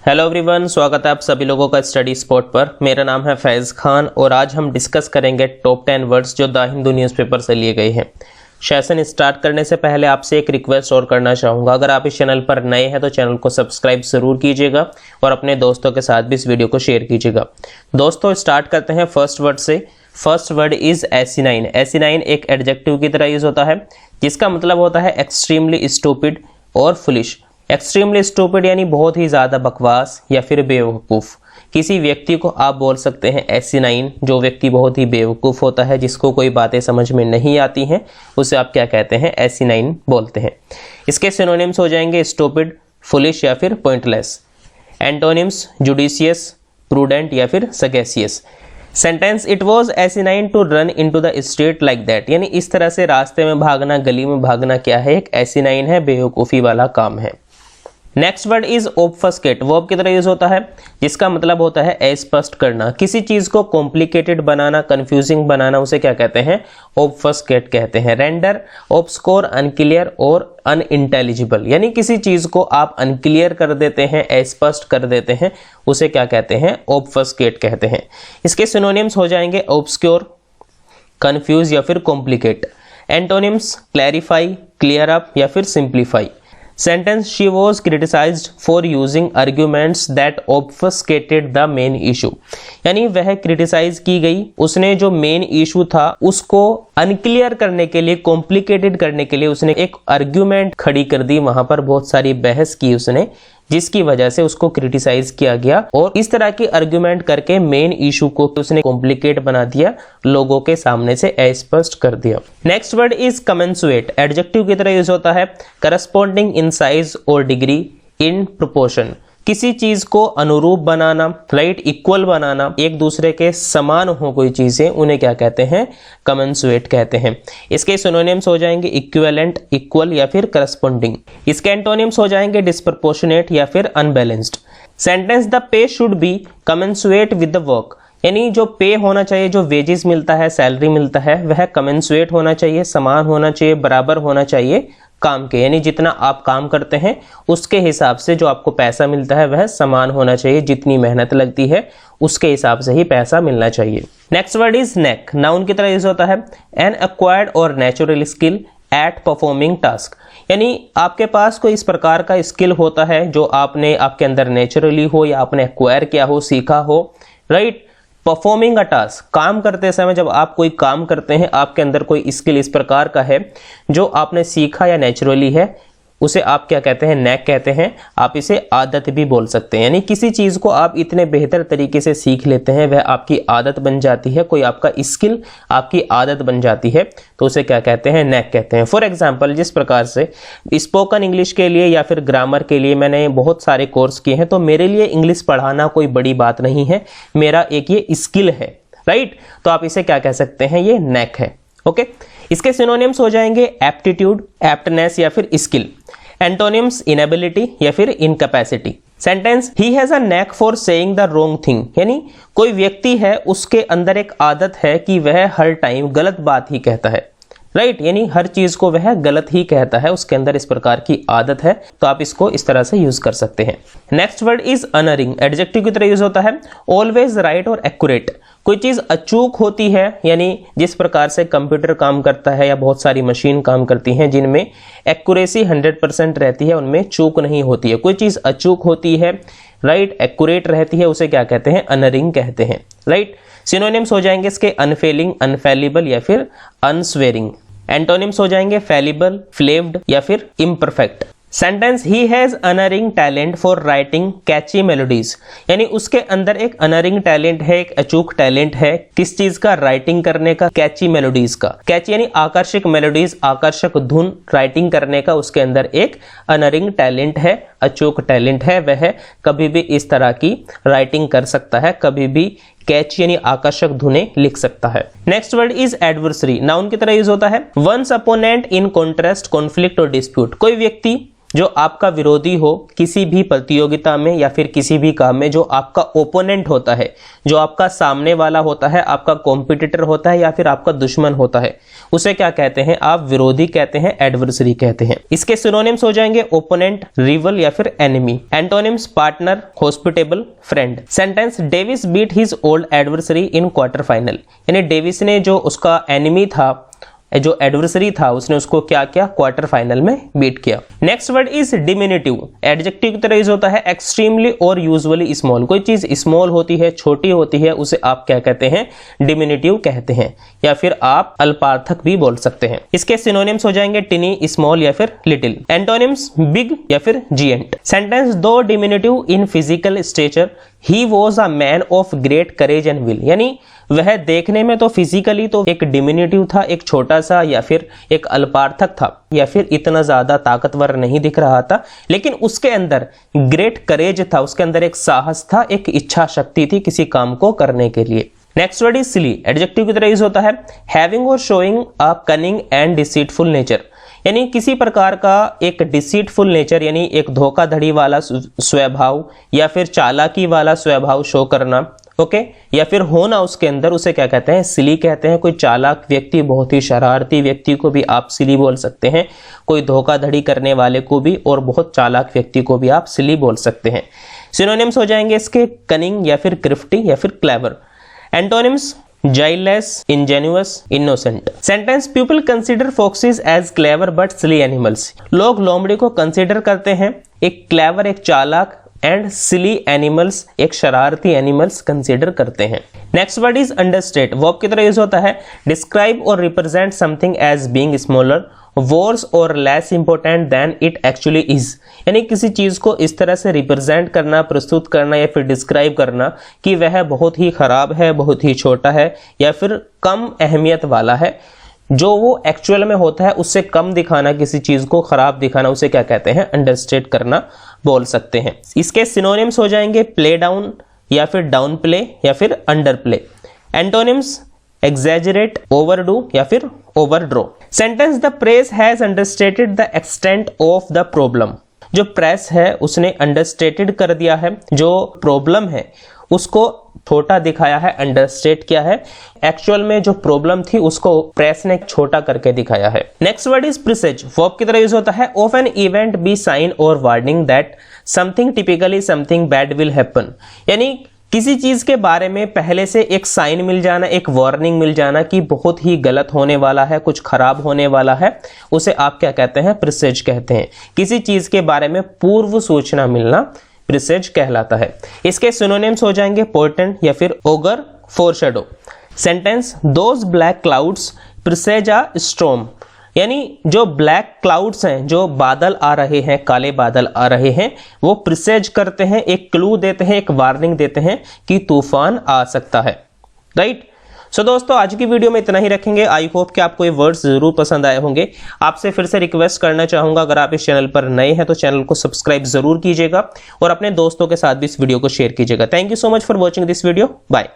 Hello everyone, स्वागत है आप सभी लोगों का स्टडी स्पॉट पर। मेरा नाम है फैज़ खान और आज हम डिस्कस करेंगे टॉप 10 वर्ड्स जो द हिंदू न्यूज़पेपर से लिए गए हैं। सेशन स्टार्ट करने से पहले आपसे एक रिक्वेस्ट और करना चाहूँगा, अगर आप इस चैनल पर नए हैं तो चैनल को सब्सक्राइब ज़रूर कीजिएगा और अपने दोस्तों के साथ भी इस वीडियो को शेयर कीजिएगा। दोस्तों स्टार्ट करते हैं फर्स्ट वर्ड से। First word is asinine. Asinine एक एडजेक्टिव की तरह यूज होता है जिसका मतलब होता है एक्सट्रीमली स्टूपिड और फुलिश। एक्सट्रीमली स्टूपिड यानी बहुत ही ज़्यादा बकवास या फिर बेवकूफ़। किसी व्यक्ति को आप बोल सकते हैं एसिनाइन, जो व्यक्ति बहुत ही बेवकूफ़ होता है, जिसको कोई बातें समझ में नहीं आती हैं, उसे आप क्या कहते हैं, एसिनाइन बोलते हैं। इसके सिनोनिम्स हो जाएंगे स्टूपिड, फुलिश या फिर पॉइंटलेस। एंटोनिम्स जुडिशियस, प्रूडेंट या फिर sagacious. Sentence it was asinine to run into the street like that, यानी इस तरह से रास्ते में भागना, गली में भागना क्या है, एक एसिनाइन है, बेवकूफ़ी वाला काम है। Next word is obfuscate. Verb की तरह यूज होता है जिसका मतलब होता है अस्पष्ट करना। किसी चीज को कॉम्प्लिकेटेड बनाना, कंफ्यूजिंग बनाना, उसे क्या कहते हैं, ऑब्फस्केट कहते हैं। रेंडर ऑब्सकोर, अनक्लियर और अनइंटेलिजिबल, यानी किसी चीज को आप अनक्लियर कर देते हैं, अस्पष्ट कर देते हैं, उसे क्या कहते हैं, ऑब्फस्केट कहते हैं। इसके सिनोनिम्स हो जाएंगे ऑब्सक्योर, कंफ्यूज या फिर complicate. Antonyms clarify, clear up या फिर simplify. Sentence she was criticized for using arguments that obfuscated the main issue, यानी वह क्रिटिसाइज की गई, उसने जो मेन इशू था उसको अनक्लियर करने के लिए, कॉम्प्लिकेटेड करने के लिए उसने एक आर्ग्यूमेंट खड़ी कर दी, वहां पर बहुत सारी बहस की उसने, जिसकी वजह से उसको क्रिटिसाइज किया गया और इस तरह की आर्ग्यूमेंट करके मेन इशू को उसने कॉम्प्लिकेट बना दिया, लोगों के सामने से अस्पष्ट कर दिया। Next word is commensurate. Adjective की तरह यूज होता है करस्पॉन्डिंग इन साइज और डिग्री, इन प्रोपोर्शन। किसी चीज को अनुरूप बनाना, राइट, इक्वल बनाना, एक दूसरे के समान हो कोई चीजें, उन्हें क्या कहते हैं, कमेंसुएट कहते हैं। इसके सिनोनिम्स हो जाएंगे इक्विवेलेंट, इक्वल या फिर करस्पॉन्डिंग। इसके एंटोनिम्स हो जाएंगे डिस्प्रपोर्शनेट या फिर unbalanced. Sentence the pay should be commensurate with the work, यानी जो पे होना चाहिए, जो वेजेस मिलता है, सैलरी मिलता है, वह कमेंसुएट होना चाहिए, समान होना चाहिए, बराबर होना चाहिए काम के, यानी जितना आप काम करते हैं उसके हिसाब से जो आपको पैसा मिलता है वह समान होना चाहिए, जितनी मेहनत लगती है उसके हिसाब से ही पैसा मिलना चाहिए। Next word is neck. Noun की तरह यूज होता है एन एक्वायर्ड और natural skill eight performing task, यानी आपके पास कोई इस प्रकार का स्किल होता है जो आपने, आपके अंदर नेचुरली हो या आपने एक्वायर किया हो, सीखा हो, राइट। परफॉर्मिंग अ टास्क, काम करते समय जब आप कोई काम करते हैं, आपके अंदर कोई स्किल इस प्रकार का है जो आपने सीखा या नेचुरली है, उसे आप क्या कहते हैं, नेक कहते हैं। आप इसे आदत भी बोल सकते हैं, यानी किसी चीज को आप इतने बेहतर तरीके से सीख लेते हैं, वह आपकी आदत बन जाती है, कोई आपका स्किल आपकी आदत बन जाती है, तो उसे क्या कहते हैं, नेक कहते हैं। फॉर एग्जाम्पल, जिस प्रकार से स्पोकन इंग्लिश के लिए या फिर ग्रामर के लिए मैंने बहुत सारे कोर्स किए हैं, तो मेरे लिए इंग्लिश पढ़ाना कोई बड़ी बात नहीं है, मेरा एक ये स्किल है, राइट। तो आप इसे क्या कह सकते हैं, ये नेक है, ओके। इसके सिनोनिम्स हो जाएंगे एप्टीट्यूड, एप्टनेस या फिर स्किल। एंटोनिम्स इनएबिलिटी या फिर incapacity. Sentence he has a neck for saying the wrong thing, यानी कोई व्यक्ति है, उसके अंदर एक आदत है कि वह हर टाइम गलत बात ही कहता है, राइट, यानी हर चीज को वह गलत ही कहता है, उसके अंदर इस प्रकार की आदत है, तो आप इसको इस तरह से यूज कर सकते हैं। Next word is unerring. Adjective की तरह यूज होता है ऑलवेज राइट और एक्यूरेट। कोई चीज अचूक होती है, यानी जिस प्रकार से कंप्यूटर काम करता है या बहुत सारी मशीन काम करती हैं जिनमें एक्यूरेसी 100% रहती है, उनमें चूक नहीं होती है। कोई चीज अचूक होती है, राइट, एक्यूरेट रहती है, उसे क्या कहते हैं, अनरिंग कहते हैं, राइट। सिनोनिम्स हो जाएंगे इसके अनफेलिंग, अनफेलिबल या फिर अनस्वेरिंग। एंटोनिम्स हो जाएंगे फेलिबल, फ्लेव्ड या फिर imperfect. Sentence he has unerring talent for writing catchy melodies, यानी उसके अंदर एक अनरिंग टैलेंट है, एक अचूक टैलेंट है, किस चीज का, राइटिंग करने का, कैची मेलोडीज का। कैची यानी आकर्षक मेलोडीज, आकर्षक धुन, राइटिंग करने का उसके अंदर एक अनरिंग टैलेंट है, अचूक टैलेंट है, वह कभी भी इस तरह की राइटिंग कर सकता है, कभी भी कैच यानी आकर्षक धुनें लिख सकता है। Next word is adversary. Noun की तरह यूज होता है once opponent in contrast, conflict और डिस्प्यूट। कोई व्यक्ति जो आपका विरोधी हो किसी भी प्रतियोगिता में या फिर किसी भी काम में, जो आपका ओपोनेंट होता है, जो आपका सामने वाला होता है, आपका कॉम्पिटिटर होता है या फिर आपका दुश्मन होता है, उसे क्या कहते हैं? आप विरोधी कहते हैं, एडवर्सरी कहते हैं। इसके सिनोनिम्स हो जाएंगे ओपोनेंट, रिवल या फिर enemy. Antonyms partner, hospitable, friend. Sentence Davis beat his old adversary in quarter final, यानी डेविस ने जो उसका एनिमी था, जो एडवर्सरी था, उसने उसको क्या किया? क्वार्टर फाइनल में बीट किया। Next word is diminutive. Adjective की तरह यूज होता है एक्सट्रीमली और यूजुअली स्मॉल। कोई चीज स्मॉल होती है, छोटी होती है, उसे आप क्या कहते हैं? डिमिनिटिव कहते हैं, या फिर आप अल्पार्थक भी बोल सकते हैं। इसके सिनोनिम्स हो जाएंगे टिनी, स्मॉल या फिर लिटिल। एंटोनिम्स बिग या फिर giant. Sentence though diminutive in physical stature, he was a man of great courage and will, यानी वह देखने में तो फिजिकली तो एक डिमिनिटिव था, एक छोटा सा या फिर एक अल्पार्थक था, या फिर इतना ज्यादा ताकतवर नहीं दिख रहा था, लेकिन उसके अंदर ग्रेट करेज था, उसके अंदर एक साहस था, एक इच्छा शक्ति थी किसी काम को करने के लिए। Next word is silly. Adjective की तरह यूज होता है हैविंग और showing a cunning and deceitful nature, यानी किसी प्रकार का एक डिसीटफुल नेचर, यानी एक धोखाधड़ी वाला स्वभाव या फिर चालाकी वाला स्वभाव शो करना, ओके, या फिर होना उसके अंदर, उसे क्या कहते हैं? सिली कहते हैं। कोई चालाक व्यक्ति, बहुत ही शरारती व्यक्ति को भी आप सिली बोल सकते हैं, कोई धोखाधड़ी करने वाले को भी और बहुत चालाक व्यक्ति को भी आप सिली बोल सकते हैं। सिनोनिम्स हो जाएंगे इसके कनिंग या फिर क्रिफ्टी या फिर clever. Antonyms guileless, ingenuous, innocent. Sentence people consider foxes as clever but silly animals, लोग लोमड़ी को कंसीडर करते हैं एक क्लेवर, एक चालाक, एंड सिली एनिमल्स, एक शरारती एनिमल्स कंसीडर करते हैं। Next word is understate. Verb की तरह यूज होता है डिस्क्राइब और represent something as being smaller, worse और less important than it actually is, यानी किसी चीज को इस तरह से रिप्रेजेंट करना, प्रस्तुत करना या फिर डिस्क्राइब करना कि वह बहुत ही खराब है, बहुत ही छोटा है या फिर कम अहमियत वाला है, जो वो एक्चुअल में होता है उससे कम दिखाना, किसी चीज को खराब दिखाना, उसे क्या कहते हैं? अंडरस्टेट करना बोल सकते हैं। इसके सिनोनिम्स हो जाएंगे प्ले डाउन या फिर डाउन प्ले या फिर under play. Antonyms exaggerate, overdo या फिर overdraw. Sentence the press has understated the extent of the problem, जो प्रेस है उसने अंडरस्टेटेड कर दिया है, जो प्रॉब्लम है उसको छोटा दिखाया है, अंडरस्टेट किया है। एक्चुअल में जो प्रॉब्लम थी उसको प्रेस ने छोटा करके दिखाया है। Next word is presage. Verb की तरह यूज होता है of an event be sign और warning that something typically something bad will happen, यानी किसी चीज के बारे में पहले से एक साइन मिल जाना, एक वार्निंग मिल जाना कि बहुत ही गलत होने वाला है, कुछ खराब होने वाला है, उसे आप क्या कहते हैं? प्रिसेज कहते हैं। किसी चीज के बारे में पूर्व सूचना मिलना प्रिसेज कहलाता है। इसके सिनोनिम्स हो जाएंगे पोर्टेंट या फिर augur, foreshadow. Sentence those black clouds presage a storm, यानी जो ब्लैक क्लाउड्स हैं, जो बादल आ रहे हैं, काले बादल आ रहे हैं, वो प्रिसेज करते हैं, एक क्लू देते हैं, एक वार्निंग देते हैं कि तूफान आ सकता है, राइट। सो दोस्तों आज की वीडियो में इतना ही रखेंगे। आई होप कि आपको ये वर्ड्स जरूर पसंद आए होंगे। आपसे फिर से रिक्वेस्ट करना चाहूंगा, अगर आप इस चैनल पर नए हैं तो चैनल को सब्सक्राइब जरूर कीजिएगा और अपने दोस्तों के साथ भी इस वीडियो को शेयर कीजिएगा। Thank you so much for watching this video. Bye.